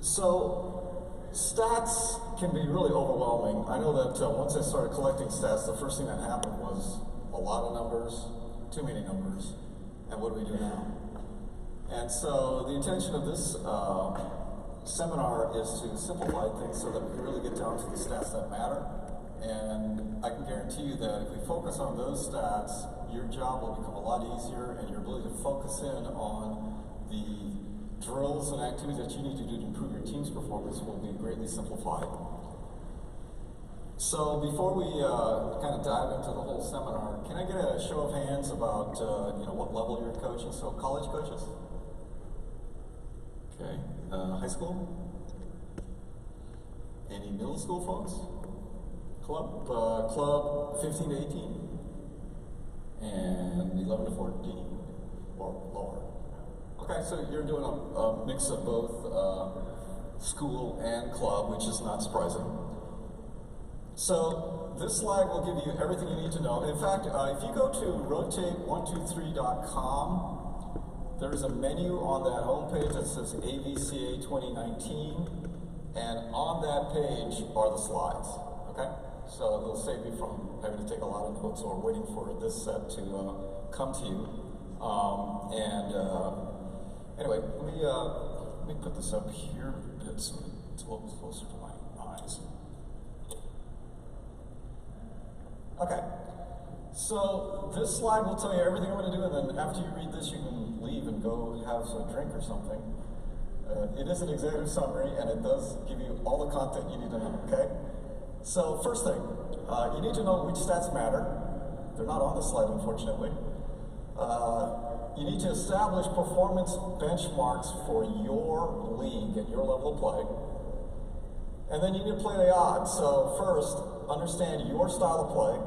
So, stats can be really overwhelming. I know that once I started collecting stats, the first thing that happened was a lot of numbers, too many numbers, and what do we do now? And so the intention of this seminar is to simplify things so that we can really get down to the stats that matter. And I can guarantee you that if we focus on those stats, your job will become a lot easier, and your ability to focus in on the drills and activities that you need to do to improve your team's performance will be greatly simplified. So before we kind of dive into the whole seminar, can I get a show of hands about what level you're coaching? So college coaches? Okay. High school? Any middle school folks? Club 15 to 18? And 11 to 14 or lower? Okay, so you're doing a mix of both school and club, which is not surprising. So this slide will give you everything you need to know. In fact, if you go to rotate123.com, there's a menu on that homepage that says AVCA 2019, and on that page are the slides, okay? So they'll save you from having to take a lot of notes or waiting for this set to come to you. Anyway, let me put this up here a bit so it's a little closer to my eyes. Okay, so this slide will tell you everything I'm going to do, and then after you read this, you can leave and go have a drink or something. It is an executive summary, and it does give you all the content you need to know, okay? So first thing, you need to know which stats matter. They're not on the slide, unfortunately. You need to establish performance benchmarks for your league and your level of play. And then you need to play the odds. So first, understand your style of play.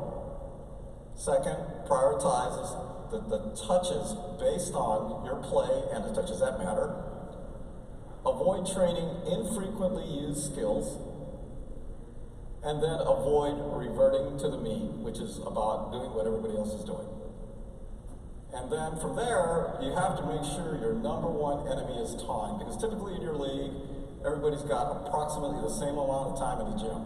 Second, prioritize the touches based on your play and the touches that matter. Avoid training infrequently used skills. And then avoid reverting to the mean, which is about doing what everybody else is doing. And then from there, you have to make sure your number one enemy is time, because typically in your league, everybody's got approximately the same amount of time in the gym.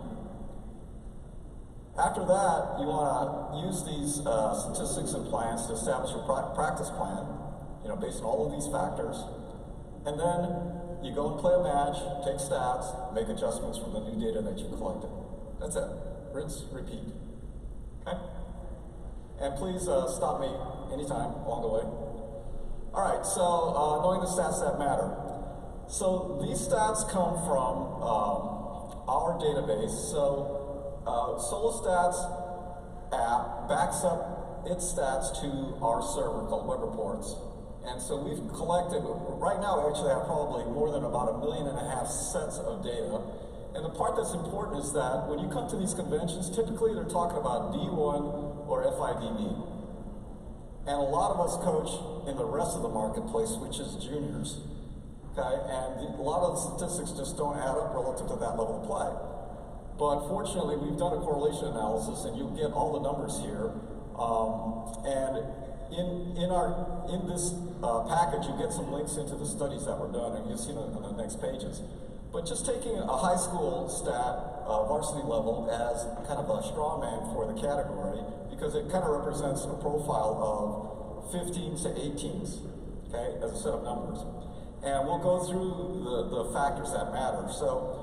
After that, you want to use these statistics and plans to establish your practice plan, based on all of these factors. And then you go and play a match, take stats, make adjustments from the new data that you collected. That's it. Rinse, repeat. Okay? And please stop me anytime along the way. All right, so knowing the stats that matter. So these stats come from our database. So SoloStats app backs up its stats to our server called Web Reports. And so we've collected, right now we actually have probably more than about 1.5 million sets of data. And the part that's important is that when you come to these conventions, typically they're talking about D1 or FIDB. And a lot of us coach in the rest of the marketplace, which is juniors. Okay? And a lot of the statistics just don't add up relative to that level of play. But fortunately, we've done a correlation analysis, and you'll get all the numbers here. And in this package, you get some links into the studies that were done, and you'll see them on the next pages. But just taking a high school stat, varsity level, as kind of a straw man for the category, because it kind of represents a profile of 15s to 18s, okay, as a set of numbers. And we'll go through the factors that matter. So,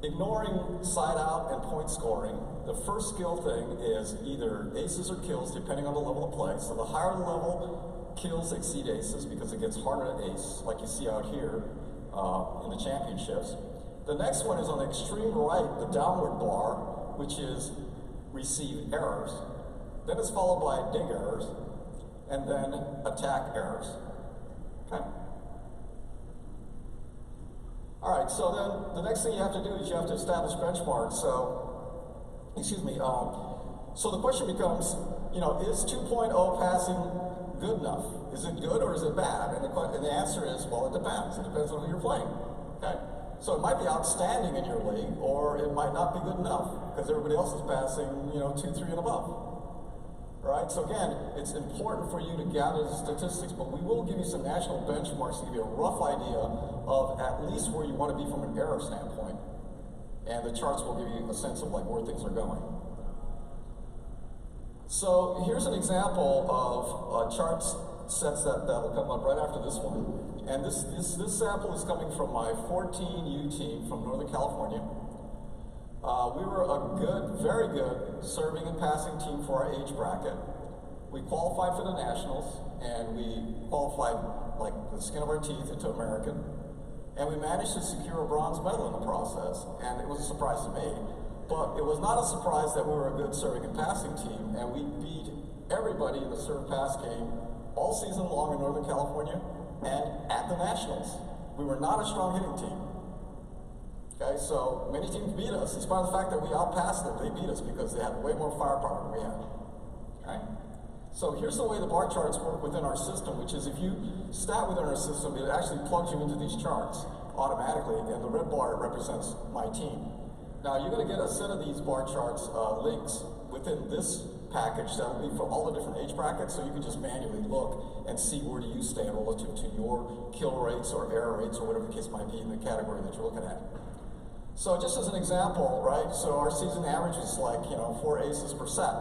ignoring side out and point scoring, the first skill thing is either aces or kills, depending on the level of play. So the higher the level, kills exceed aces because it gets harder to ace, like you see out here in the championships. The next one is on the extreme right, the downward bar, which is receive errors. Then it's followed by dig errors, and then attack errors. Okay? All right, so then the next thing you have to do is you have to establish benchmarks. So, so the question becomes, is 2.0 passing good enough? Is it good or is it bad? And the answer is, well, it depends. It depends on who you're playing. Okay? So it might be outstanding in your league, or it might not be good enough because everybody else is passing, 2, 3, and above. right? So again, it's important for you to gather the statistics, but we will give you some national benchmarks to give you a rough idea of at least where you want to be from an error standpoint. And the charts will give you a sense of like where things are going. So here's an example of charts sets that will come up right after this one. And this sample is coming from my 14U team from Northern California. We were a good, very good serving and passing team for our age bracket. We qualified for the nationals, and we qualified like the skin of our teeth into American. And we managed to secure a bronze medal in the process, and it was a surprise to me. But it was not a surprise that we were a good serving and passing team, and we beat everybody in the serve pass game all season long in Northern California and at the nationals. We were not a strong hitting team. Okay, so many teams beat us, in spite of the fact that we outpassed them. They beat us because they had way more firepower than we had. Okay? So here's the way the bar charts work within our system, which is if you stat within our system, it actually plugs you into these charts automatically, and the red bar represents my team. Now you're going to get a set of these bar charts links within this package that will be for all the different age brackets, so you can just manually look and see where do you stand relative to your kill rates or error rates or whatever the case might be in the category that you're looking at. So just as an example, right, so our season average is like, 4 aces per set.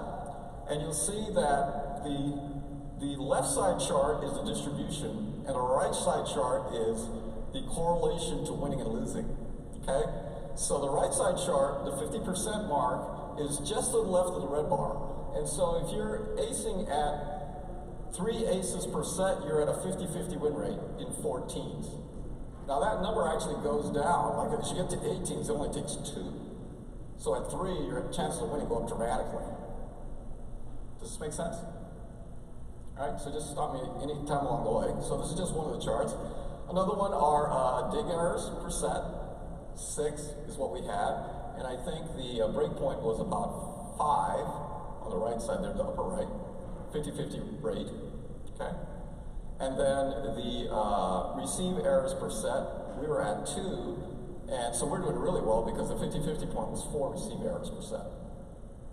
And you'll see that the left side chart is the distribution, and the right side chart is the correlation to winning and losing, okay? So the right side chart, the 50% mark, is just to the left of the red bar. And so if you're acing at 3 aces per set, you're at a 50-50 win rate in 14s. Now that number actually goes down. Like as you get to 18s, it only takes 2. So at 3, your chances of winning go up dramatically. Does this make sense? All right, so just stop me any time along the way. So this is just one of the charts. Another one are dig errors per set. 6 is what we had. And I think the break point was about 5 on the right side there, the upper right. 50-50 rate, okay? And then the receive errors per set, we were at 2, and so we're doing really well because the 50-50 point was 4 receive errors per set.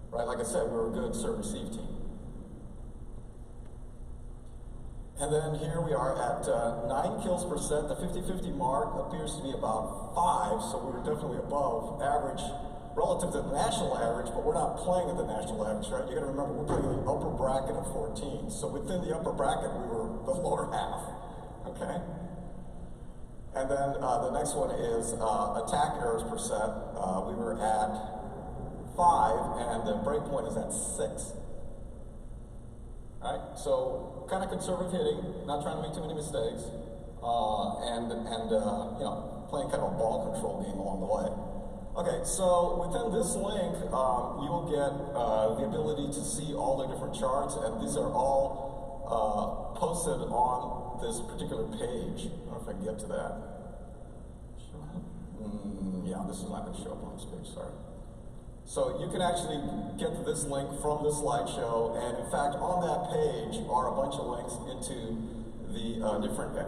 Right, like I said, we were a good serve-receive team. And then here we are at 9 kills per set. The 50-50 mark appears to be about 5, so we were definitely above average relative to the national average, but we're not playing at the national average, right? You gotta remember, we're playing in the upper bracket of 14. So within the upper bracket, we were the lower half, okay? And then the next one is attack errors per set. We were at 5, and the break point is at 6. All right, so kind of conservative hitting, not trying to make too many mistakes, and playing kind of a ball control game along the way. Okay, so within this link, you will get the ability to see all the different charts, and these are all posted on this particular page. I don't know if I can get to that. Yeah, this is not going to show up on this page, sorry. So you can actually get to this link from the slideshow, and in fact, on that page are a bunch of links into the different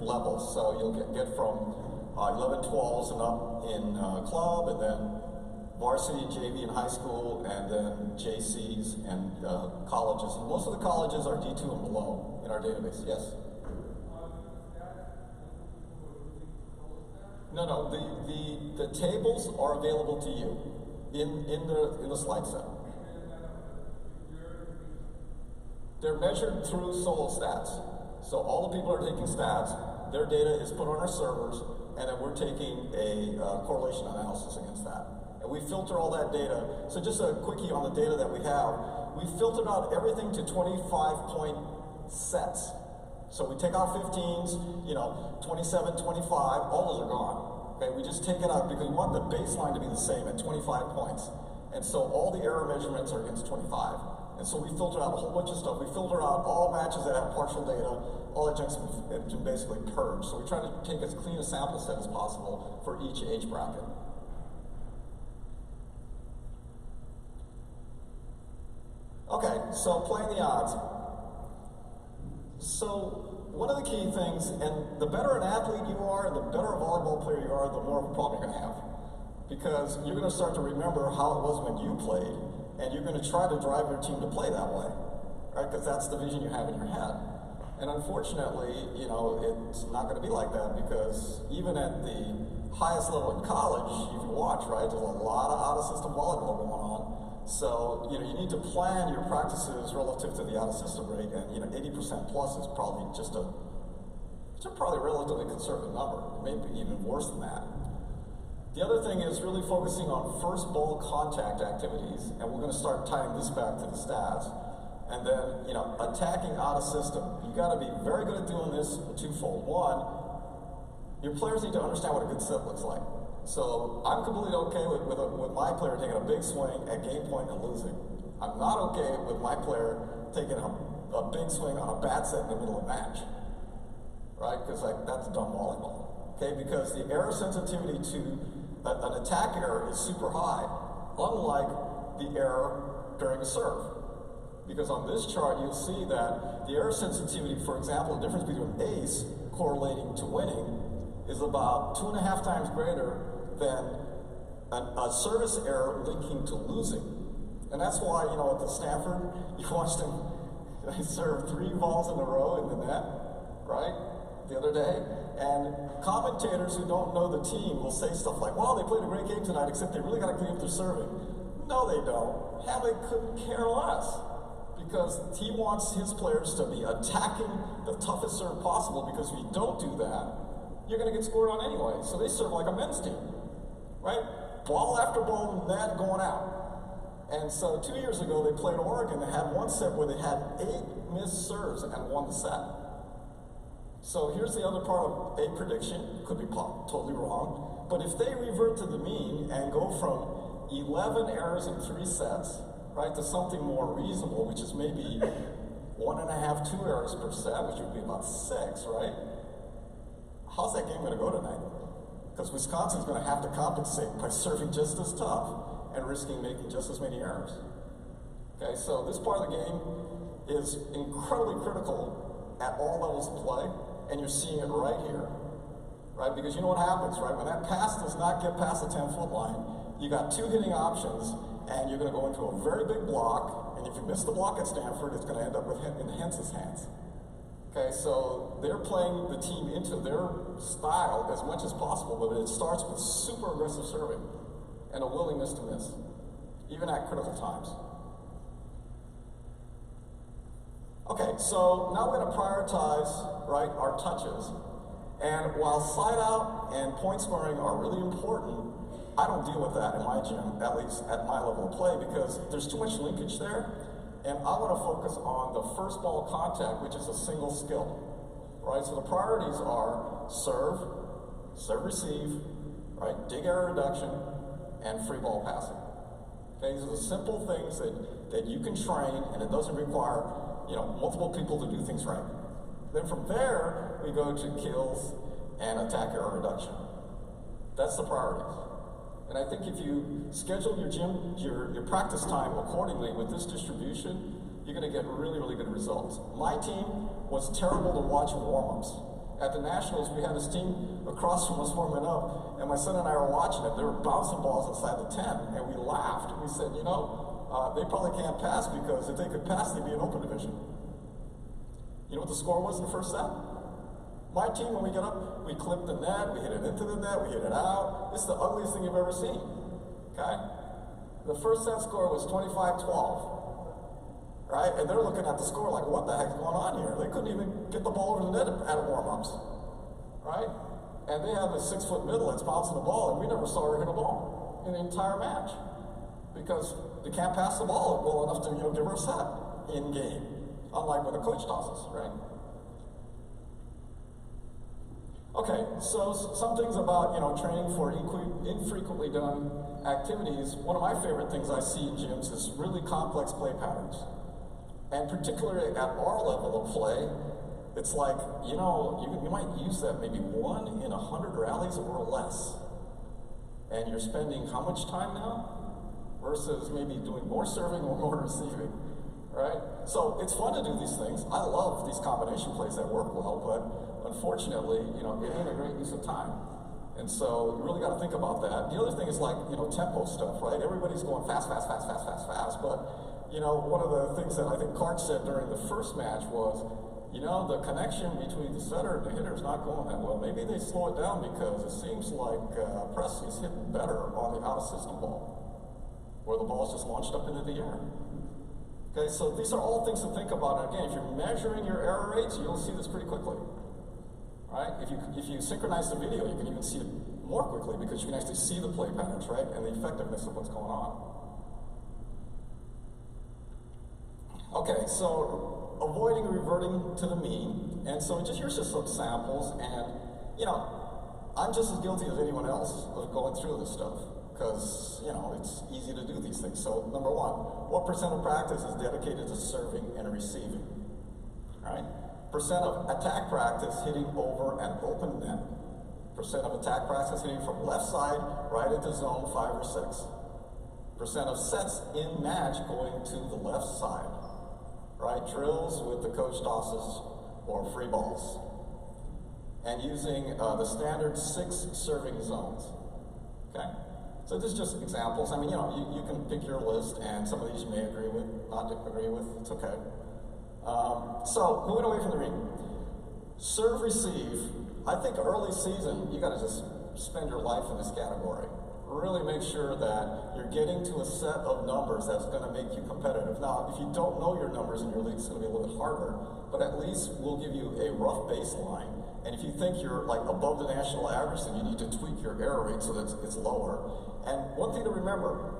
levels. So you'll get from 11, 12s and up in club, and then varsity, JV, and high school, and then JCs and colleges. And most of the colleges are D2 and below in our database. Yes? No, the tables are available to you in the slide set. They're measured through solo stats. So all the people are taking stats, their data is put on our servers, and then we're taking a correlation analysis against that. And we filter all that data. So just a quickie on the data that we have. We filtered out everything to 25-point sets. So we take out 15s, 27, 25, all those are gone. Okay, we just take it out because we want the baseline to be the same at 25 points. And so all the error measurements are against 25. And so we filter out a whole bunch of stuff. We filter out all matches that have partial data, all that junk's been basically purged. So we try to take as clean a sample set as possible for each age bracket. Okay, so playing the odds. So one of the key things, and the better an athlete you are, and the better a volleyball player you are, the more of a problem you're going to have. Because you're going to start to remember how it was when you played, and you're going to try to drive your team to play that way, right? Because that's the vision you have in your head. And unfortunately, you know, it's not going to be like that, because even at the highest level in college, you can watch, right? There's a lot of out-of-system volleyball going on. So, you know, you need to plan your practices relative to the out-of-system rate, and, you know, 80% plus is probably just it's probably a relatively conservative number. It may be even worse than that. The other thing is really focusing on first ball contact activities, and we're going to start tying this back to the stats. And then, you know, attacking out-of-system. You got to be very good at doing this twofold. One, your players need to understand what a good set looks like. So I'm completely okay with my player taking a big swing at game point and losing. I'm not okay with my player taking a big swing on a bad set in the middle of the match, right? Because that's dumb volleyball, okay? Because the error sensitivity to an attack error is super high, unlike the error during a serve. Because on this chart, you'll see that the error sensitivity, for example, the difference between ace correlating to winning is about 2.5 times greater than a service error linking to losing. And that's why, you know, at the Stanford, you watched them serve 3 balls in a row in the net, right, the other day. And commentators who don't know the team will say stuff like, well, they played a great game tonight, except they really got to clean up their serving. No, they don't. Hadley couldn't care less, because he wants his players to be attacking the toughest serve possible, because if you don't do that, you're going to get scored on anyway. So they serve like a men's team, right? Ball after ball, net going out. And so 2 years ago, they played Oregon. They had one set where they had 8 missed serves and won the set. So here's the other part of a prediction. Could be totally wrong. But if they revert to the mean and go from 11 errors in 3 sets, right, to something more reasonable, which is maybe 1.5, 2 errors per set, which would be about 6, right? How's that game going to go tonight? Because Wisconsin's going to have to compensate by serving just as tough and risking making just as many errors. Okay, so this part of the game is incredibly critical at all levels of play, and you're seeing it right here, right? Because you know what happens, right? When that pass does not get past the 10-foot line, you got 2 hitting options, and you're going to go into a very big block, and if you miss the block at Stanford, it's going to end up in Hence's hands. Okay, so they're playing the team into their style as much as possible, but it starts with super aggressive serving and a willingness to miss, even at critical times. Okay, so now we're going to prioritize, right, our touches. And while side out and point scoring are really important, I don't deal with that in my gym, at least at my level of play, because there's too much linkage there. And I want to focus on the first ball contact, which is a single skill, right? So the priorities are serve receive, right? Dig error reduction, and free ball passing. Okay, these are the simple things that you can train, and it doesn't require, you know, multiple people to do things right. Then from there, we go to kills and attack error reduction. That's the priorities. And I think if you schedule your gym, your practice time accordingly with this distribution, you're going to get really, really good results. My team was terrible to watch in warm-ups. At the Nationals, we had this team across from us warming up, and my son and I were watching it. They were bouncing balls inside the 10, and we laughed. We said, you know, they probably can't pass, because if they could pass, they'd be in open division. You know what the score was in the first set? My team, when we get up, we clip the net, we hit it into the net, we hit it out. It's the ugliest thing you've ever seen, okay? The first set score was 25-12, right? And they're looking at the score like, what the heck's going on here? They couldn't even get the ball over the net at warm-ups, right? And they have a 6-foot middle that's bouncing the ball, and we never saw her hit a ball in the entire match, because they can't pass the ball well enough to, you know, give her a set in game, unlike when the coach tosses, right? Okay, so some things about, you know, training for infrequently done activities. One of my favorite things I see in gyms is really complex play patterns. And particularly at our level of play, it's like, you know, you might use that maybe 1 in 100 rallies or less. And you're spending how much time now? Versus maybe doing more serving or more receiving, right? So it's fun to do these things. I love these combination plays that work well, but unfortunately, you know, it ain't a great use of time. And so you really got to think about that. The other thing is like, tempo stuff, right? Everybody's going fast, fast, fast, fast, fast, fast. But, one of the things that I think Clark said during the first match was, the connection between the setter and the hitter is not going that well. Maybe they slow it down because it seems like Presley's hitting better on the out-of-system ball, where the ball's just launched up into the air. Okay, so these are all things to think about. And again, if you're measuring your error rates, you'll see this pretty quickly. Right? If you synchronize the video, you can even see it more quickly because you can actually see the play patterns, right? And the effectiveness of what's going on. Okay, so avoiding reverting to the mean. And so here's just some samples. And, I'm just as guilty as anyone else of going through this stuff because, it's easy to do these things. So, number one, what percent of practice is dedicated to serving and receiving? All right? Percent of attack practice hitting over an open net. Percent of attack practice hitting from left side right into zone 5 or 6. Percent of sets in match going to the left side. Right? Drills with the coach tosses or free balls. And using the standard 6 serving zones. Okay? So this is just examples. I mean, you can pick your list, and some of these you may agree with, not agree with. It's okay. So, moving away from the ring. Serve, receive. I think early season, you got to just spend your life in this category. Really make sure that you're getting to a set of numbers that's going to make you competitive. Now, if you don't know your numbers in your league, it's going to be a little bit harder, but at least we'll give you a rough baseline. And if you think you're like above the national average, then you need to tweak your error rate so that it's lower. And one thing to remember,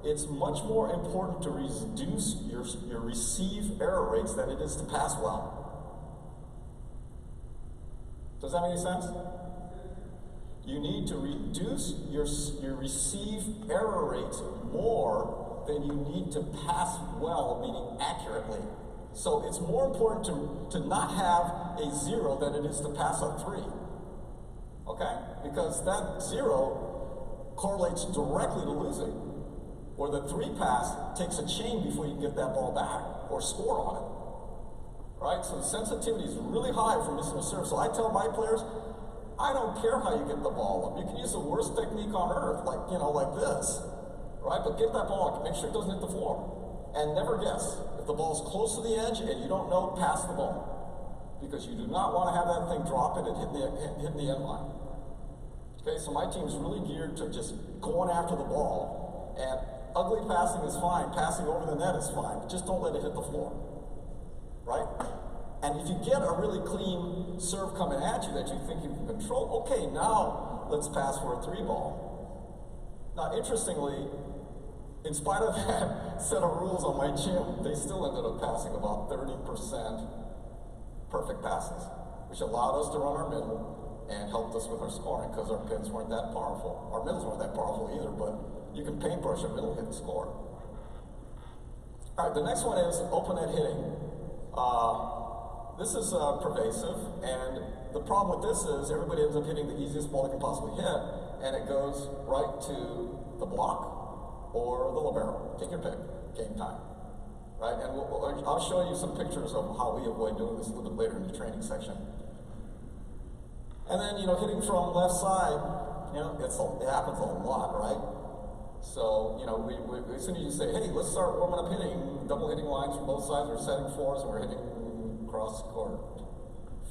it's much more important to reduce your receive error rates than it is to pass well. Does that make any sense? You need to reduce your receive error rates more than you need to pass well, meaning accurately. So it's more important to not have a 0 than it is to pass a 3. Okay? Because that 0 correlates directly to losing. Or the 3 pass takes a chain before you can get that ball back or score on it. Right? So the sensitivity is really high for missing a serve. So I tell my players, I don't care how you get the ball up. You can use the worst technique on earth, like this. Right? But get that ball up. Make sure it doesn't hit the floor. And never guess. If the ball's close to the edge and you don't know, pass the ball. Because you do not want to have that thing drop it and hit the end line. Okay, so my team's really geared to just going after the ball. And ugly passing is fine. Passing over the net is fine. Just don't let it hit the floor. Right? And if you get a really clean serve coming at you that you think you can control, okay, now let's pass for a 3 ball. Now, interestingly, in spite of that set of rules on my gym, they still ended up passing about 30% perfect passes, which allowed us to run our middle and helped us with our scoring because our pins weren't that powerful. Our middles weren't that powerful either, but you can paintbrush a middle hit and score. All right, the next one is open net hitting. This is pervasive, and the problem with this is everybody ends up hitting the easiest ball they can possibly hit, and it goes right to the block or the libero. Take your pick. Game time. Right? And I'll show you some pictures of how we avoid doing this a little bit later in the training section. And then, hitting from left side, it happens a lot, right? So, we as soon as you say, hey, let's start warming up hitting, double hitting lines from both sides, we're setting fours, and we're hitting cross court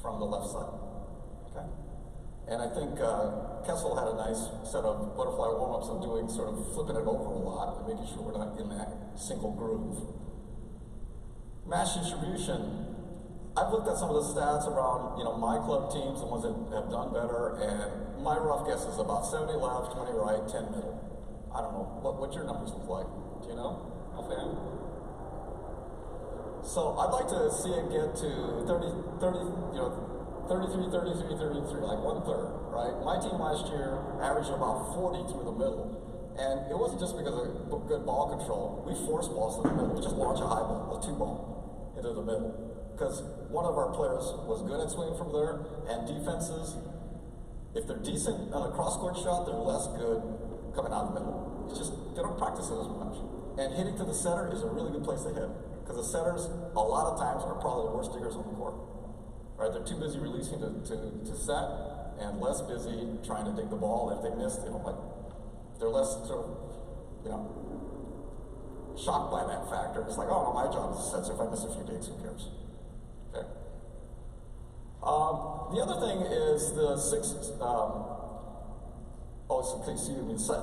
from the left side. Okay? And I think Kessel had a nice set of butterfly warm-ups of doing sort of flipping it over a lot and making sure we're not in that single groove. Match distribution. I've looked at some of the stats around, my club teams, the ones that have done better, and my rough guess is about 70 left, 20 right, 10 middle. I don't know. What your numbers look like? Do you know? Offhand? So I'd like to see it get to 33, 33, 33, like 1/3, right? My team last year averaged about 40 through the middle. And it wasn't just because of good ball control. We forced balls to the middle. We just launch a high ball, a 2-ball, into the middle. Because one of our players was good at swinging from there, and defenses, if they're decent on a cross-court shot, they're less good coming out of the middle. It's just, they don't practice it as much. And hitting to the center is a really good place to hit. Because the setters, a lot of times, are probably the worst diggers on the court. Right? They're too busy releasing to set, and less busy trying to dig the ball. If they miss, they're less sort of, shocked by that factor. It's like, oh, no, my job is to set, so if I miss a few digs, who cares? Okay. The other thing is the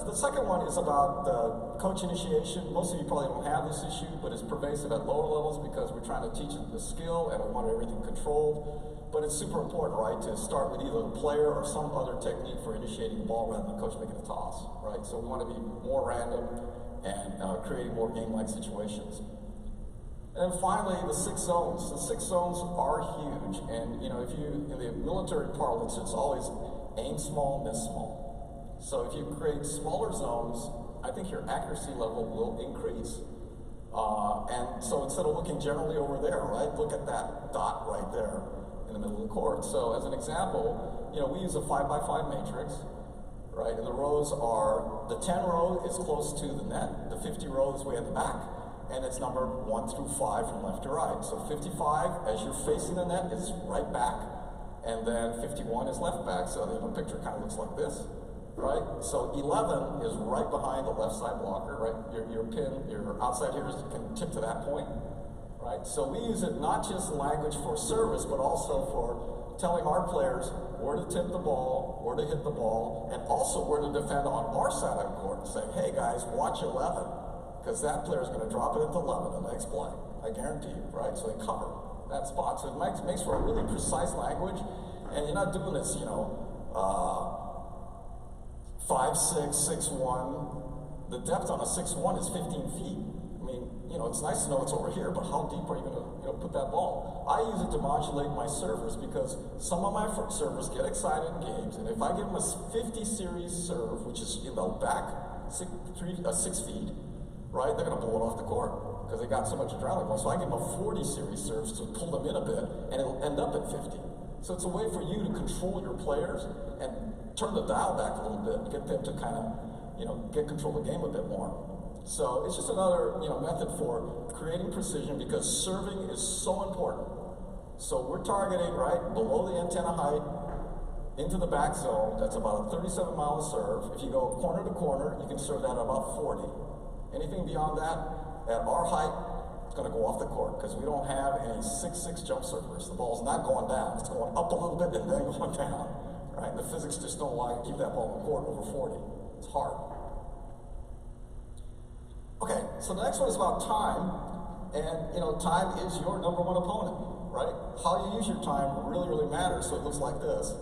the second one is about the coach initiation. Most of you probably don't have this issue, but it's pervasive at lower levels because we're trying to teach the skill and we want everything controlled. But it's super important, right, to start with either the player or some other technique for initiating the ball rather than the coach making a toss, right? So we want to be more random and creating more game-like situations. And then finally, the 6 zones. The 6 zones are huge, and if you, in the military parlance, it's always aim small, miss small. So if you create smaller zones, I think your accuracy level will increase. And so instead of looking generally over there, right, look at that dot right there in the middle of the court. So as an example, we use a 5x5 matrix, right, and the rows are, the 10 row is close to the net, the 50 row is way at the back, and it's numbered 1 through 5 from left to right. So 55, as you're facing the net, is right back, and then 51 is left back, so the picture kind of looks like this. Right? So 11 is right behind the left side blocker, right? Your pin, your outside here can tip to that point, right? So we use it not just language for service, but also for telling our players where to tip the ball, where to hit the ball, and also where to defend on our side of the court, saying, hey guys, watch 11, because that player is going to drop it into 11 the next play. I guarantee you, right? So they cover that spot. So it makes for a really precise language, and you're not doing this, 5'6", 6'1". The depth on a 6'1" is 15 feet. I mean, it's nice to know it's over here, but how deep are you going to put that ball? I use it to modulate my servers because some of my servers get excited in games, and if I give them a 50 series serve, which is back 6 feet, right, they're going to blow it off the court because they got so much adrenaline. So I give them a 40 series serve to pull them in a bit, and it'll end up at 50. So it's a way for you to control your players and turn the dial back a little bit, get them to kind of, get control of the game a bit more. So it's just another, method for creating precision because serving is so important. So we're targeting, right, below the antenna height, into the back zone. That's about a 37-mile serve. If you go corner to corner, you can serve that at about 40. Anything beyond that, at our height, it's going to go off the court because we don't have any 6'6" jump servers. The ball's not going down. It's going up a little bit and then going down. Right? The physics just don't like keep that ball in the court over 40. It's hard. Okay, so the next one is about time. And, time is your #1 opponent, right? How you use your time really, really matters, so it looks like this.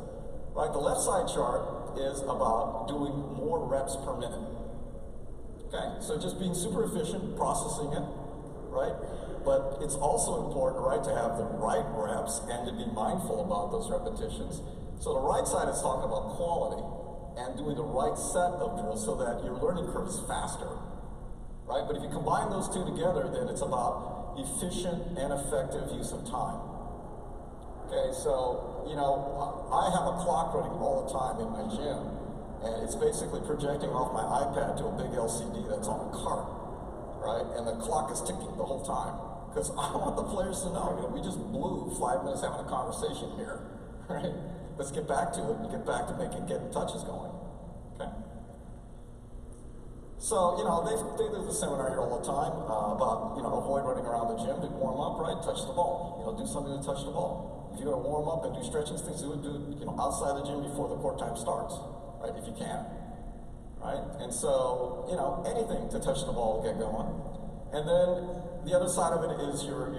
Right? The left side chart is about doing more reps per minute. Okay? So just being super efficient, processing it, right? But it's also important, right, to have the right reps and to be mindful about those repetitions. So the right side is talking about quality and doing the right set of drills so that your learning curve is faster, right? But if you combine those two together, then it's about efficient and effective use of time. Okay, so, I have a clock running all the time in my gym, and it's basically projecting off my iPad to a big LCD that's on a cart, right? And the clock is ticking the whole time because I want the players to know, we just blew 5 minutes having a conversation here, right? Let's get back to it and get back to getting touches going, okay? So, they do the seminar here all the time about, avoid running around the gym, to warm up, right? Touch the ball, do something to touch the ball. If you're gonna warm up and do stretching things, do it, outside the gym before the court time starts, right? If you can, right? And so, anything to touch the ball, get going. And then the other side of it is your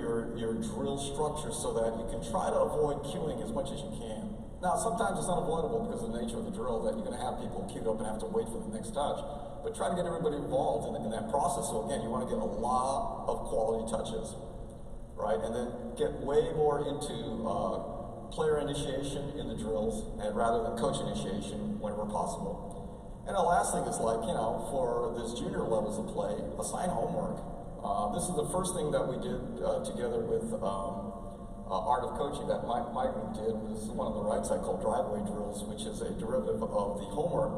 drill structure so that you can try to avoid cueing as much as you can. Now, sometimes it's unavoidable because of the nature of the drill that you're going to have people queued up and have to wait for the next touch. But try to get everybody involved in that process. So again, you want to get a lot of quality touches, right? And then get way more into player initiation in the drills and rather than coach initiation whenever possible. And the last thing is for this junior levels of play, assign homework. This is the first thing that we did together with Art of Coaching that my group did. Was one on the right side called driveway drills, which is a derivative of the homework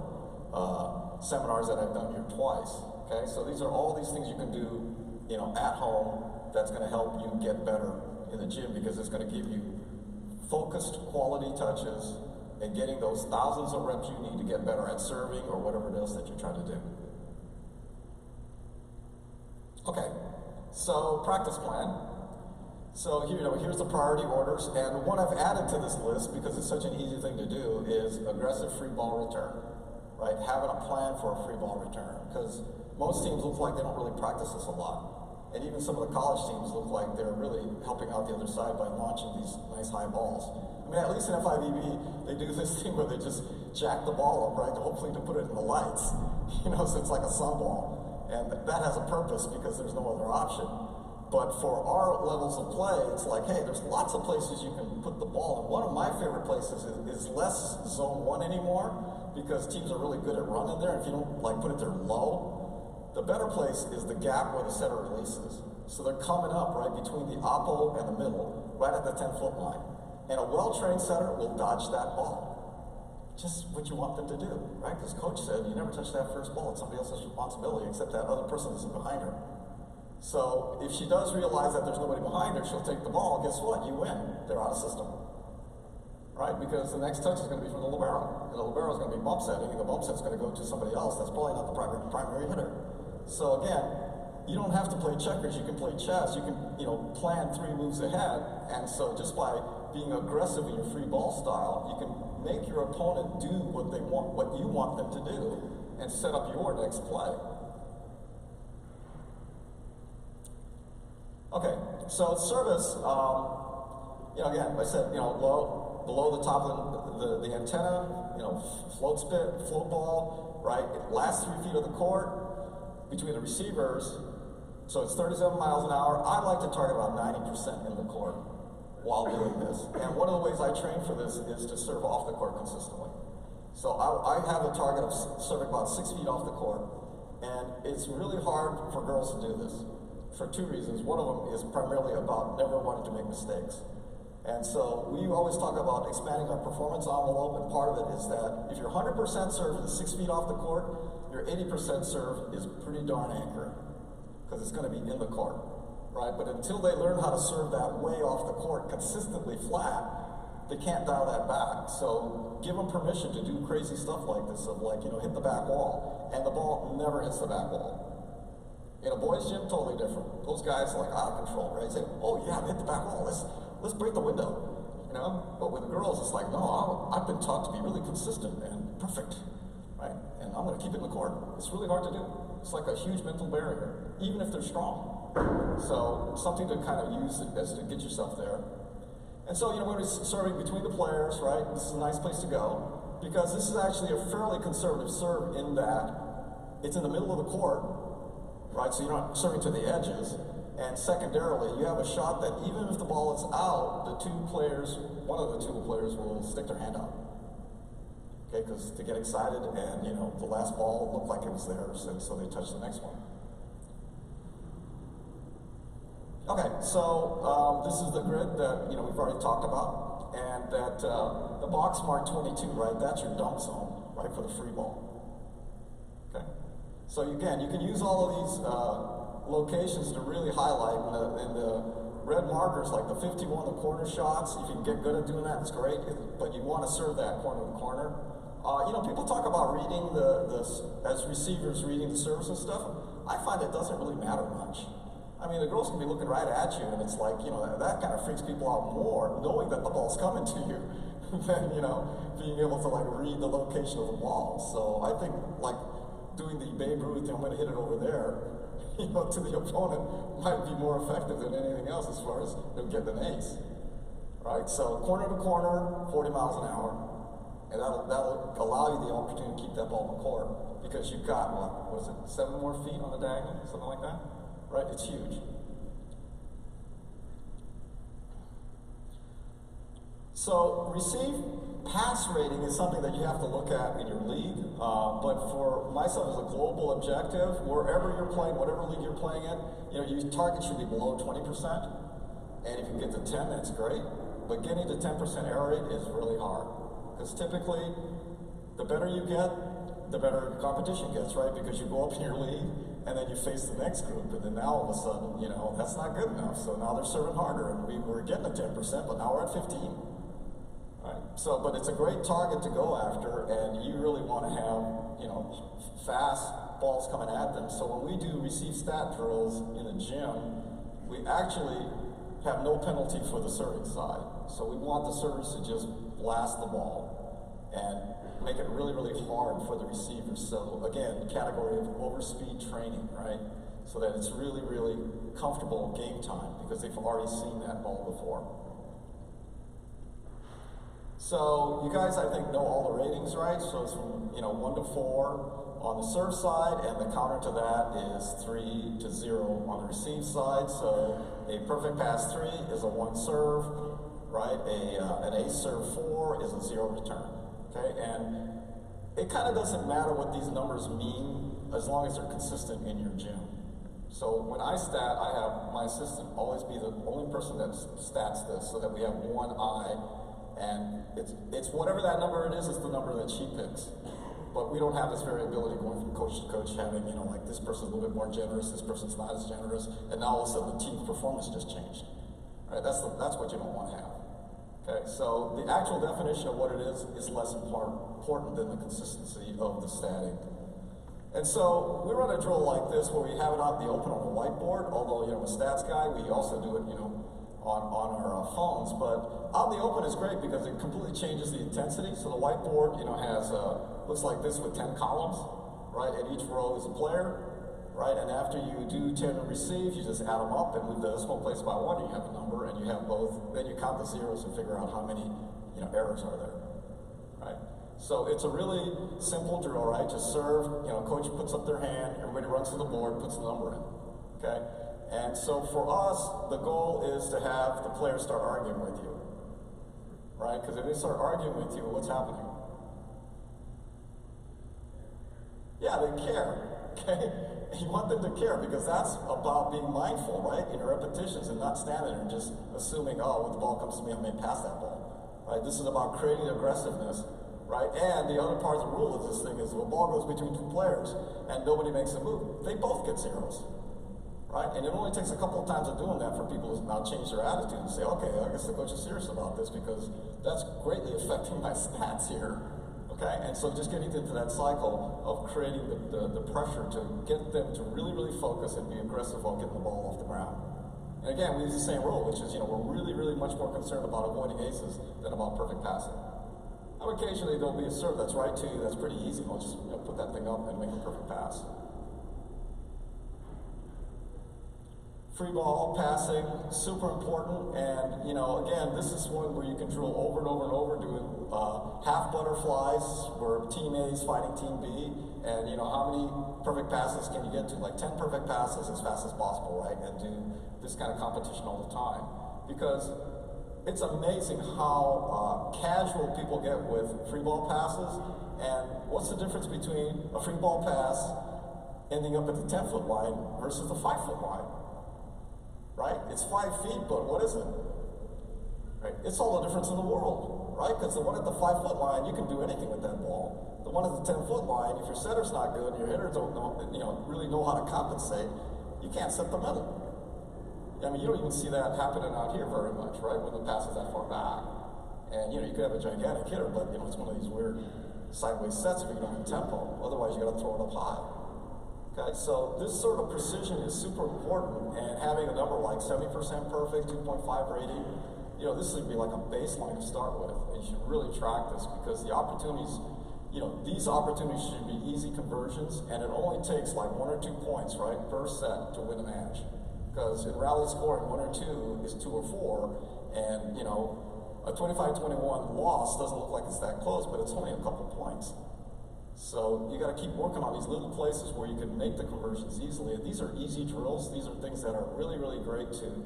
seminars that I've done here twice. Okay, so these are all these things you can do, at home that's going to help you get better in the gym because it's going to give you focused quality touches and getting those thousands of reps you need to get better at serving or whatever it is that you're trying to do. Okay, so practice plan. So here, here's the priority orders, and what I've added to this list, because it's such an easy thing to do, is aggressive free ball return, right? Having a plan for a free ball return, because most teams look like they don't really practice this a lot. And even some of the college teams look like they're really helping out the other side by launching these nice high balls. I mean, at least in FIVB, they do this thing where they just jack the ball up, right? Hopefully to put it in the lights, so it's like a sunball. And that has a purpose because there's no other option. But for our levels of play, it's like, hey, there's lots of places you can put the ball. And one of my favorite places is less zone 1 anymore, because teams are really good at running there. If you don't put it there low, the better place is the gap where the setter releases. So they're coming up right between the oppo and the middle, right at the 10-foot line. And a well-trained setter will dodge that ball. Just what you want them to do, right? Because coach said, you never touch that first ball. It's somebody else's responsibility, except that other person isn't behind her. So if she does realize that there's nobody behind her, she'll take the ball. Guess what? You win. They're out of system, right? Because the next touch is going to be from the libero. And the libero is going to be bump setting, and the bump set's going to go to somebody else. That's probably not the primary hitter. So again, you don't have to play checkers. You can play chess. You can, plan 3 moves ahead. And so just by being aggressive in your free ball style, you can make your opponent do what they want, what you want them to do, and set up your next play. Okay, so service, again, I said, low, below the top of the antenna, float spit, float ball, right? Last 3 feet of the court between the receivers. So it's 37 miles an hour. I like to target about 90% in the court while doing this. And one of the ways I train for this is to serve off the court consistently. So I have a target of serving about 6 feet off the court, and it's really hard for girls to do this, for 2 reasons. One of them is primarily about never wanting to make mistakes. And so we always talk about expanding our performance envelope, and part of it is that if your 100% serve is 6 feet off the court, your 80% serve is pretty darn accurate, because it's going to be in the court, right? But until they learn how to serve that way off the court consistently flat, they can't dial that back. So give them permission to do crazy stuff like this, of hit the back wall, and the ball never hits the back wall. In a boys' gym, totally different. Those guys are out of control, right? Say, oh yeah, hit the back wall, let's break the window, But with the girls, it's like, no, I've been taught to be really consistent and perfect, right? And I'm gonna keep it in the court. It's really hard to do. It's like a huge mental barrier, even if they're strong. So something to kind of use as to get yourself there. And so, when we're serving between the players, right, this is a nice place to go, because this is actually a fairly conservative serve in that it's in the middle of the court, right, so you're not serving to the edges. And secondarily, you have a shot that even if the ball is out, one of the two players will stick their hand out. Okay, because they get excited and, the last ball looked like it was theirs, and so they touch the next one. Okay, so this is the grid that, we've already talked about, and that the box mark 22, right, that's your dump zone, right, for the free ball. Okay, so again, you can use all of these locations to really highlight in the red markers, like the 51, the corner shots. If you can get good at doing that, it's great, but you want to serve that corner to corner. People talk about reading as receivers reading the service and stuff. I find it doesn't really matter much. I mean, the girls can be looking right at you, and it's like, that kind of freaks people out more, knowing that the ball's coming to you, than, being able to read the location of the ball. So I think doing the Babe Ruth, I'm going to hit it over there, to the opponent might be more effective than anything else as far as getting an ace, right? So corner to corner, 40 miles an hour, and that'll allow you the opportunity to keep that ball in the court, because you've got, 7 more feet on the diagonal, something like that, right? It's huge. So receive pass rating is something that you have to look at in your league, but for myself as a global objective, wherever you're playing, whatever league you're playing in, your target should be below 20%, and if you get to 10, that's great, but getting to 10% error rate is really hard, because typically, the better you get, the better competition gets, right? Because you go up in your league, and then you face the next group, and then now all of a sudden, that's not good enough, so now they're serving harder, and we're getting to 10%, but now we're at 15. Right? But it's a great target to go after, and you really want to have, fast balls coming at them. So when we do receive stat drills in the gym, we actually have no penalty for the serving side. So we want the servers to just blast the ball and make it really, really hard for the receivers. So again, category of overspeed training, right? So that it's really, really comfortable game time because they've already seen that ball before. So you guys, I think, know all the ratings, right? So it's from 1 to 4 on the serve side, and the counter to that is 3 to 0 on the receive side. So a perfect pass 3 is a 1 serve, right? An ace serve 4 is a 0 return. Okay, and it kind of doesn't matter what these numbers mean as long as they're consistent in your gym. So when I stat, I have my assistant always be the only person that stats this, so that we have one eye. And it's whatever that number it is the number that she picks. But we don't have this variability going from coach to coach, having, like this person's a little bit more generous, this person's not as generous, and now all of a sudden the team's performance just changed. Right? That's what you don't want to have. Okay, so the actual definition of what it is less important than the consistency of the statting. And so we run a drill like this where we have it out in the open on the whiteboard, although, a stats guy, we also do it, on our phones, but out in the open is great because it completely changes the intensity. So the whiteboard, has looks like this with 10 columns, right? And each row is a player, right? And after you do 10 receive, you just add them up and move the decimal place by 1. You have a number, and you have both. Then you count the zeros and figure out how many, errors are there, right? So it's a really simple drill, right? Just serve. Coach puts up their hand, everybody runs to the board, puts the number in, okay? And so for us, the goal is to have the players start arguing with you, right? Because if they start arguing with you, what's happening? Yeah, they care, okay? You want them to care because that's about being mindful, right? In your repetitions and not standing there and just assuming, when the ball comes to me, I may pass that ball, right? This is about creating aggressiveness, right? And the other part of the rule of this thing is if a ball goes between 2 players and nobody makes a move, they both get zeros. Right? And it only takes a couple of times of doing that for people to now change their attitude and say, okay, I guess the coach is serious about this because that's greatly affecting my stats here. Okay? And so just getting into that cycle of creating the pressure to get them to really, really focus and be aggressive on getting the ball off the ground. And again, we use the same rule, which is, we're really, really much more concerned about avoiding aces than about perfect passing. Now, occasionally there'll be a serve that's right to you, that's pretty easy. We'll just put that thing up and make a perfect pass. Free ball passing, super important, and again, this is one where you can drill over and over and over, doing half butterflies where team A is fighting team B, and how many perfect passes can you get to? Like 10 perfect passes as fast as possible, right? And do this kind of competition all the time. Because it's amazing how casual people get with free ball passes, and what's the difference between a free ball pass ending up at the 10-foot line versus the 5-foot line? Right? It's 5 feet, but what is it? Right? It's all the difference in the world, right? Because the one at the 5-foot line, you can do anything with that ball. The one at the 10-foot line, if your setter's not good and your hitters don't know, really know how to compensate, you can't set the middle. I mean, you don't even see that happening out here very much, right? When the pass is that far back. And you could have a gigantic hitter, but it's one of these weird sideways sets if you don't have tempo. Otherwise, you got to throw it up high. Okay, so this sort of precision is super important, and having a number like 70% perfect, 2.5 rating, this would be like a baseline to start with. And you should really track this because the opportunities, these opportunities should be easy conversions, and it only takes like 1 or 2 points, right, per set to win a match. Because in rally scoring, 1 or 2 is 2 or 4, and a 25-21 loss doesn't look like it's that close, but it's only a couple points. So you got to keep working on these little places where you can make the conversions easily. And these are easy drills. These are things that are really, really great to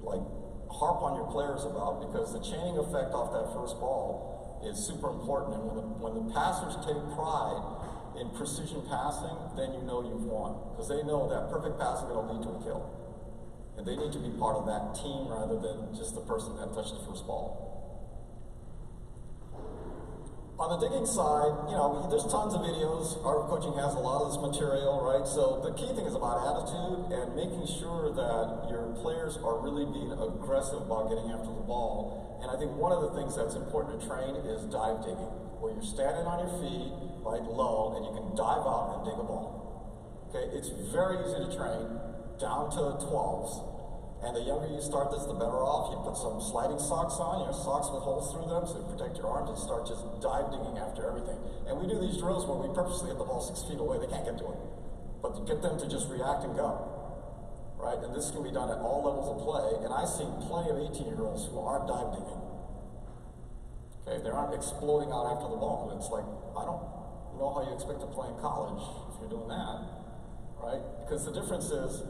like harp on your players about, because the chaining effect off that first ball is super important. And when the passers take pride in precision passing, then you know you've won, because they know that perfect pass is going to lead to a kill. And they need to be part of that team rather than just the person that touched the first ball. On the digging side, there's tons of videos. Art of Coaching has a lot of this material, right? So the key thing is about attitude and making sure that your players are really being aggressive about getting after the ball. And I think one of the things that's important to train is dive digging, where you're standing on your feet, right, low, and you can dive out and dig a ball. Okay, it's very easy to train, down to 12s. And the younger you start this, the better off. You put some sliding socks on, socks with holes through them so you protect your arms and start just dive digging after everything. And we do these drills where we purposely hit the ball 6 feet away. They can't get to it. But to get them to just react and go, right? And this can be done at all levels of play. And I've seen plenty of 18-year-olds who aren't dive digging. Okay, they aren't exploding out after the ball. It's like, I don't know how you expect to play in college if you're doing that, right? Because the difference is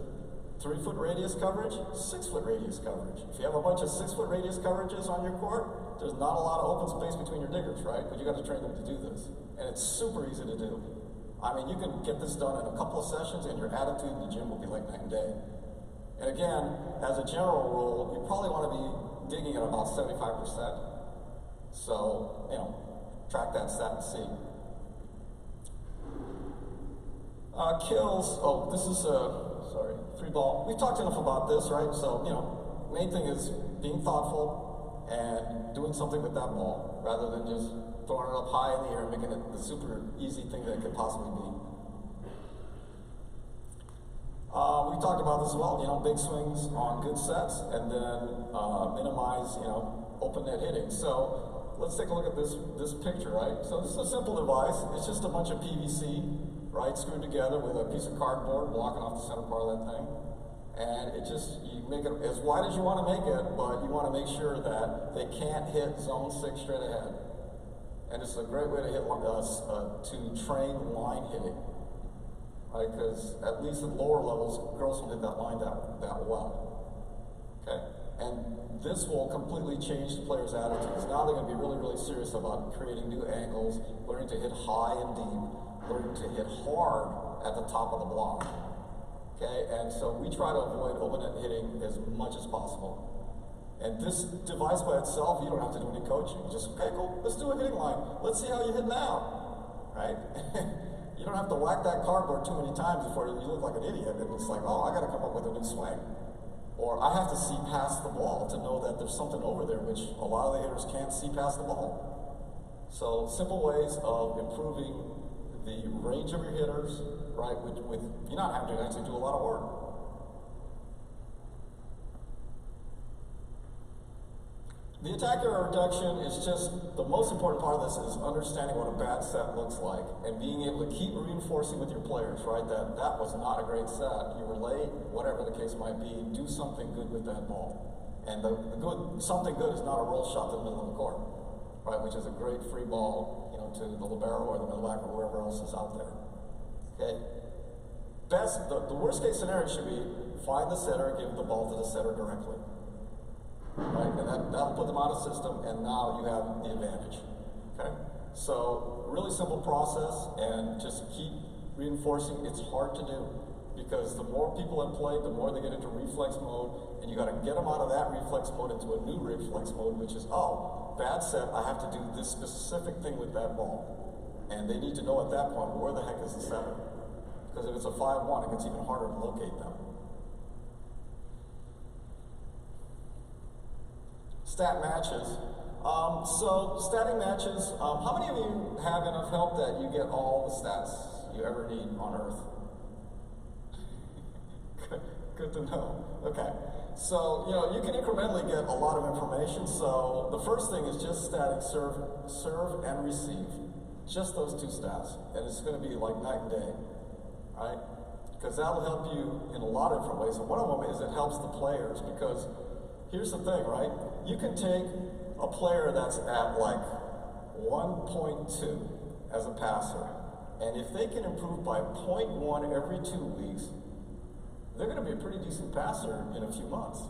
3-foot radius coverage, 6-foot radius coverage. If you have a bunch of 6-foot radius coverages on your court, there's not a lot of open space between your diggers, right? But you got to train them to do this. And it's super easy to do. I mean, you can get this done in a couple of sessions and your attitude in the gym will be like night and day. And again, as a general rule, you probably want to be digging at about 75%. So, track that stat and see. Kills, this is free ball. We've talked enough about this, right? So, main thing is being thoughtful and doing something with that ball rather than just throwing it up high in the air and making it the super easy thing that it could possibly be. We talked about this as well, big swings on good sets and then minimize, open net hitting. So let's take a look at this picture, right? So this is a simple device. It's just a bunch of PVC, right, screwed together with a piece of cardboard blocking off the center part of that thing. And you make it as wide as you want to make it, but you want to make sure that they can't hit zone 6 straight ahead. And it's a great way to to train line hitting, right? Because at least at lower levels, girls don't hit that line that well. Okay? And this will completely change the players' attitudes. Now they're going to be really, really serious about creating new angles, learning to hit high and deep, learning to hit hard at the top of the block. Okay, and so we try to avoid open net hitting as much as possible. And this device by itself, you don't have to do any coaching. Just, okay, cool, let's do a hitting line. Let's see how you hit now, right? You don't have to whack that cardboard too many times before you look like an idiot. And it's like, oh, I got to come up with a new swing. Or I have to see past the ball to know that there's something over there, which a lot of the hitters can't see past the ball. So simple ways of improving the range of your hitters, right, with you're not having to actually do a lot of work. The attack error reduction is just, the most important part of this is understanding what a bad set looks like and being able to keep reinforcing with your players, right, that was not a great set, you were late, whatever the case might be, do something good with that ball. And something good is not a roll shot to the middle of the court, right, which is a great free ball, to the libero or the middle back or wherever else is out there. Okay? The worst case scenario should be find the setter, give the ball to the setter directly. Right? And that'll put them out of system, and now you have the advantage. Okay? So, really simple process, and just keep reinforcing. It's hard to do because the more people in play, the more they get into reflex mode, and you got to get them out of that reflex mode into a new reflex mode, which is, bad set, I have to do this specific thing with that ball. And they need to know at that point, where the heck is the setter? Because if it's a 5-1, it gets even harder to locate them. Stat matches. So, statting matches, how many of you have enough help that you get all the stats you ever need on Earth? Good to know. Okay. So, you can incrementally get a lot of information. So, the first thing is just static serve and receive. Just those 2 stats. And it's going to be like night and day, right? Because that'll help you in a lot of different ways. And one of them is it helps the players because here's the thing, right? You can take a player that's at like 1.2 as a passer. And if they can improve by 0.1 every 2 weeks, they're going to be a pretty decent passer in a few months,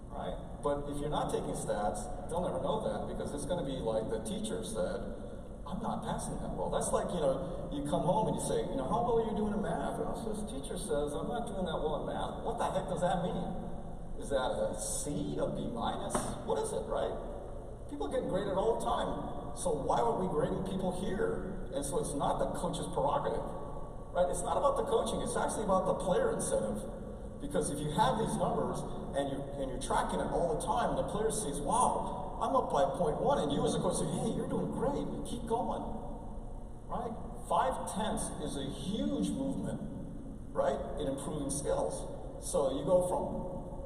right? But if you're not taking stats, they'll never know that because it's going to be like the teacher said, I'm not passing that well. That's like, you come home and you say, how well are you doing in math? And so this teacher says, I'm not doing that well in math. What the heck does that mean? Is that a C, a B minus? What is it, right? People get graded all the time. So why are we grading people here? And so it's not the coach's prerogative, right? It's not about the coaching, it's actually about the player incentive. Because if you have these numbers and you're tracking it all the time, and the player sees, wow, I'm up by 0.1, and you as a coach say, hey, you're doing great, keep going, right? 5/10 is a huge movement, right, in improving skills. So you go from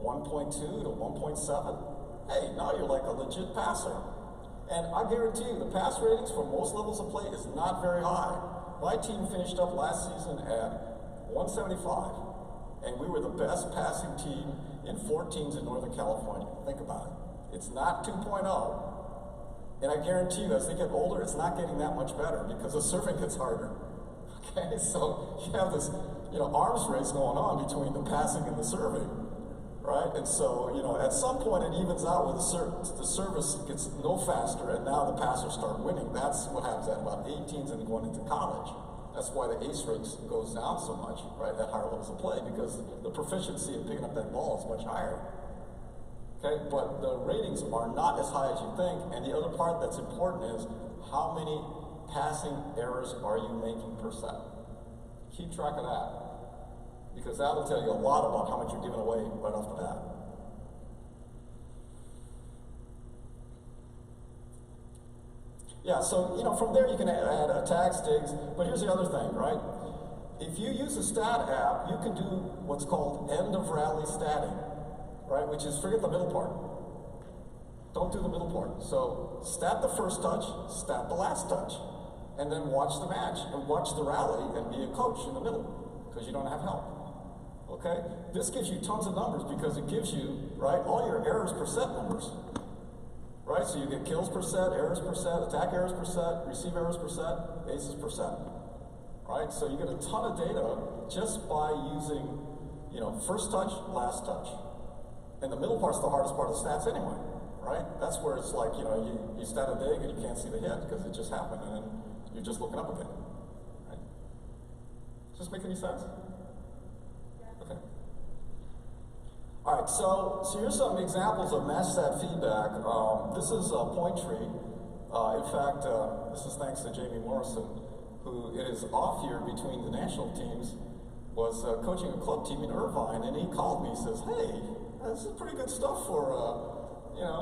1.2 to 1.7, hey, now you're like a legit passer. And I guarantee you, the pass ratings for most levels of play is not very high. My team finished up last season at 175. And we were the best passing team in 4 teams in Northern California. Think about it. It's not 2.0. And I guarantee you, as they get older, it's not getting that much better because the serving gets harder. Okay, so you have this, arms race going on between the passing and the serving, right? And so, at some point it evens out where the service gets no faster, and now the passers start winning. That's what happens at about 18s and going into college. That's why the ace rate goes down so much, right, at higher levels of play, because the proficiency of picking up that ball is much higher. Okay, but the ratings are not as high as you think, and the other part that's important is how many passing errors are you making per set? Keep track of that, because that'll tell you a lot about how much you're giving away right off the bat. Yeah, so from there you can add attack sticks, but here's the other thing, right? If you use a stat app, you can do what's called end of rally statting, right? Which is forget the middle part. Don't do the middle part. So stat the first touch, stat the last touch, and then watch the match and watch the rally and be a coach in the middle, because you don't have help. Okay? This gives you tons of numbers because it gives you, right, all your errors per set numbers. Right, so you get kills per set, errors per set, attack errors per set, receive errors per set, aces per set. Right, so you get a ton of data just by using, first touch, last touch. And the middle part's the hardest part of the stats anyway, right? That's where it's like, you stat a dig and you can't see the hit because it just happened and then you're just looking up again, right? Does this make any sense? Okay. All right, so here's some examples of match stat feedback. This is a point tree. In fact, this is thanks to Jamie Morrison, who in his off year between the national teams was coaching a club team in Irvine, and he called me. He says, "Hey, this is pretty good stuff for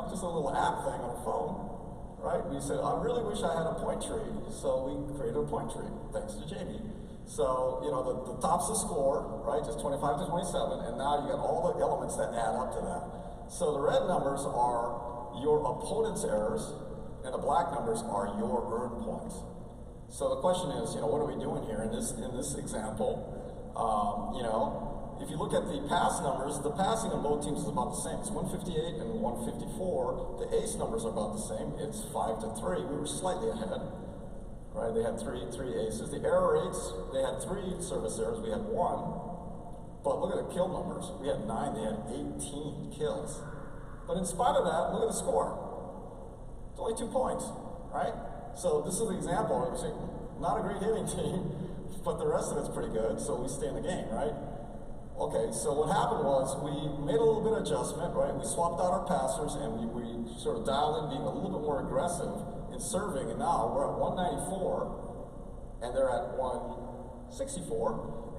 just a little app thing on a phone, right?" And he said, "I really wish I had a point tree," so we created a point tree thanks to Jamie. So, the top's the score, right, just 25 to 27, and now you got all the elements that add up to that. So the red numbers are your opponent's errors, and the black numbers are your earned points. So the question is, what are we doing here in this example? If you look at the pass numbers, the passing on both teams is about the same. It's 158 and 154. The ace numbers are about the same. It's 5 to 3. We were slightly ahead. Right, they had three aces. The error rates, they had 3 service errors, we had 1. But look at the kill numbers. We had 9, they had 18 kills. But in spite of that, look at the score. It's only 2 points, right? So this is the example. Not a great hitting team, but the rest of it's pretty good, so we stay in the game, right? Okay, so what happened was we made a little bit of adjustment, right? We swapped out our passers and we sort of dialed in being a little bit more aggressive in serving, and now we're at 194 and they're at 164,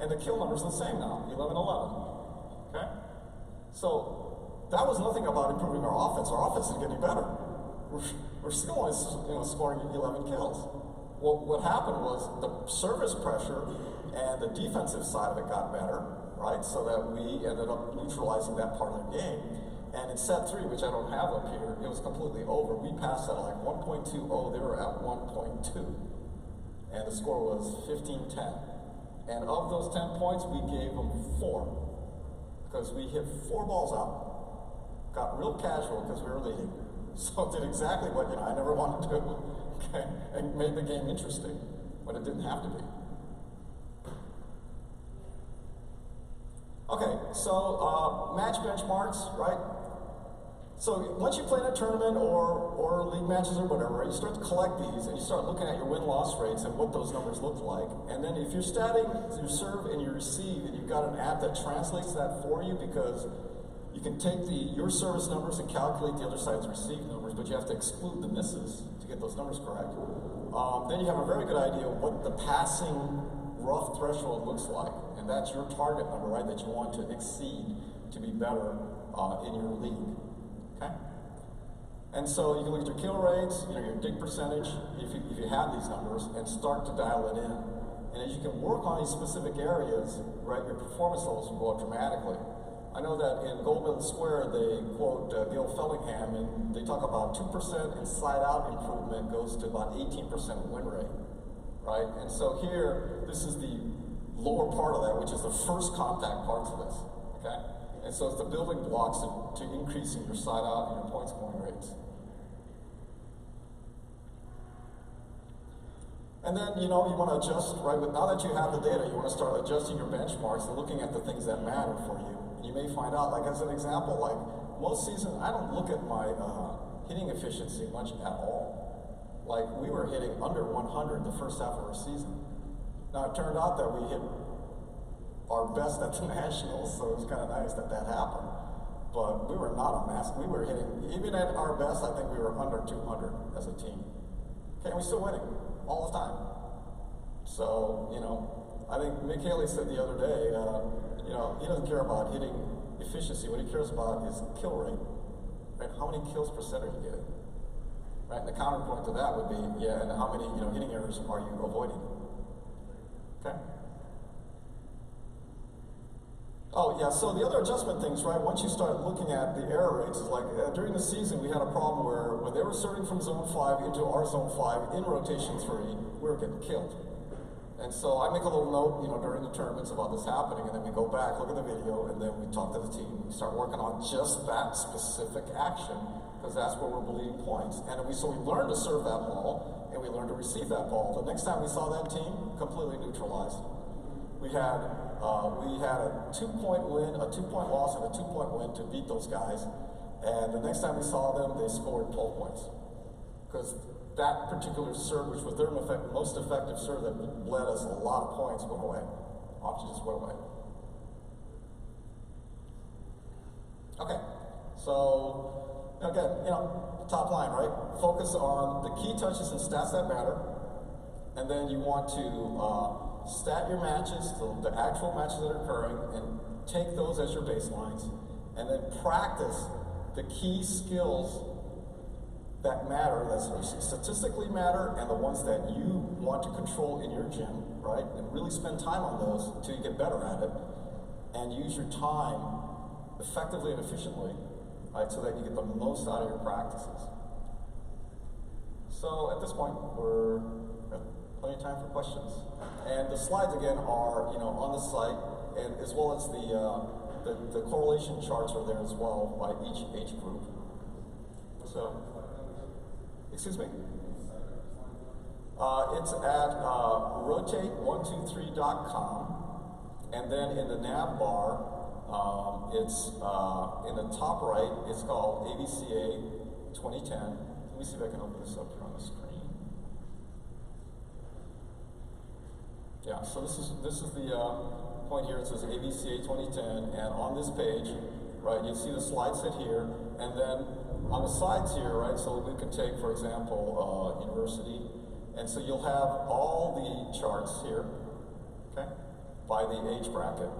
and the kill numbers are the same now, 11-11. Okay? So that was nothing about improving our offense. Our offense is getting better. We're still only scoring 11 kills. Well, what happened was the service pressure and the defensive side of it got better, right? So that we ended up neutralizing that part of the game. And in set 3, which I don't have up here, it was completely over. We passed at like 1.20, they were at 1.2. And the score was 15-10. And of those 10 points, we gave them 4. Because we hit 4 balls out. Got real casual because we were leading. So it did exactly what I never wanted to do. Okay? And made the game interesting, when it didn't have to be. Okay, so match benchmarks, right? So once you play in a tournament or league matches or whatever, you start to collect these and you start looking at your win-loss rates and what those numbers look like. And then if you're statting your serve and your receive, and you've got an app that translates that for you, because you can take your service numbers and calculate the other side's receive numbers but you have to exclude the misses to get those numbers correct. Then you have a very good idea of what the passing rough threshold looks like, and that's your target number, right, that you want to exceed to be better in your league, okay? And so you can look at your kill rates, your dig percentage, if you have these numbers, and start to dial it in. And as you can work on these specific areas, right, your performance levels will go up dramatically. I know that in Gold Medal Square, they quote Bill Fellingham, and they talk about 2% inside-out improvement goes to about 18% win rate, right? And so here, this is the lower part of that, which is the first contact parts of this, okay? And so it's the building blocks to increasing your side-out and your point scoring rates. And then, you want to adjust, right, but now that you have the data, you want to start adjusting your benchmarks and looking at the things that matter for you. You may find out, like as an example, like most seasons, I don't look at my hitting efficiency much at all. Like we were hitting under 100 the first half of our season. Now it turned out that we hit our best at the Nationals, so it was kind of nice that that happened. But we were not a mass, we were hitting, even at our best, I think we were under 200 as a team. Okay, and we're still winning all the time. So, I think Mick Haley said the other day, he doesn't care about hitting efficiency. What he cares about is kill rate, right? How many kills per set are you getting, right? And the counterpoint to that would be, and how many hitting errors are you avoiding? Okay. Oh yeah. So the other adjustment things, right? Once you start looking at the error rates, is like during the season we had a problem where when they were serving from zone 5 into our zone 5 in rotation 3, we were getting killed. And so I make a little note, during the tournaments about this happening, and then we go back, look at the video, and then we talk to the team. We start working on just that specific action, because that's where we're bleeding points. And so we learned to serve that ball, and we learned to receive that ball. The next time we saw that team, completely neutralized. We had a 2-point win, a 2-point loss, and a 2-point win to beat those guys. And the next time we saw them, they scored 12 points. Because that particular serve, which was their most effective serve that bled us a lot of points, went away. Option just went away. Okay, so again, top line, right? Focus on the key touches and stats that matter, and then you want to stat your matches, the actual matches that are occurring, and take those as your baselines, and then practice the key skills that matter, that statistically matter, and the ones that you want to control in your gym, right? And really spend time on those until you get better at it, and use your time effectively and efficiently, right? So that you get the most out of your practices. So at this point, we're got plenty of time for questions. And the slides again are, on the site, and as well as the correlation charts are there as well by each age group. So. Excuse me? It's at rotate123.com, and then in the nav bar, it's in the top right, it's called ABCA 2010. Let me see if I can open this up here on the screen. Yeah, so this is the point here. It says ABCA 2010, and on this page, right, you see the slide set here, and then on the sides here, right, so we could take, for example, university, and so you'll have all the charts here, okay, by the age bracket.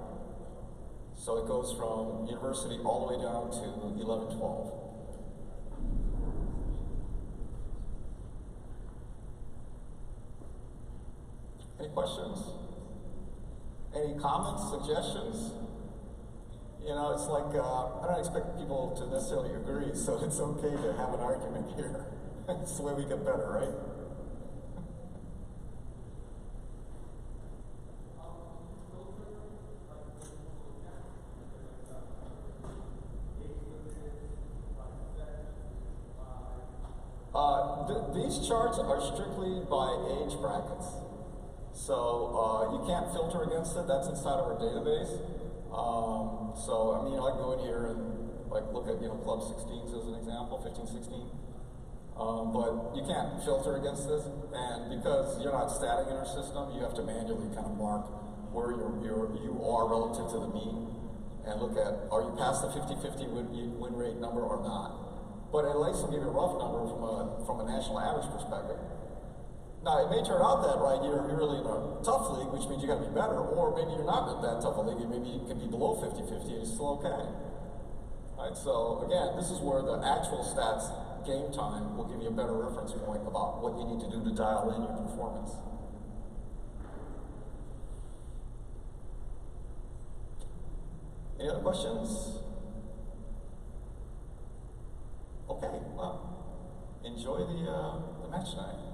So it goes from university all the way down to 11, 12. Any questions? Any comments, suggestions? It's like, I don't expect people to necessarily agree, so it's okay to have an argument here. It's the way we get better, right? These charts are strictly by age brackets. So you can't filter against it, that's inside of our database. So, I can go in here and look at, club 16s as an example, 15, 16. But you can't filter against this, and because you're not statting in our system, you have to manually kind of mark where you are relative to the mean, and look at, are you past the 50-50 win rate number or not? but at least I'll give you a rough number from a national average perspective. Now, it may turn out that, right, you're really in a tough league, which means you got to be better, or maybe you're not in that tough a league, and maybe you can be below 50-50 and it's still okay. Right, so again, this is where the actual stats game time will give you a better reference point about what you need to do to dial in your performance. Any other questions? Okay, well, enjoy the match tonight.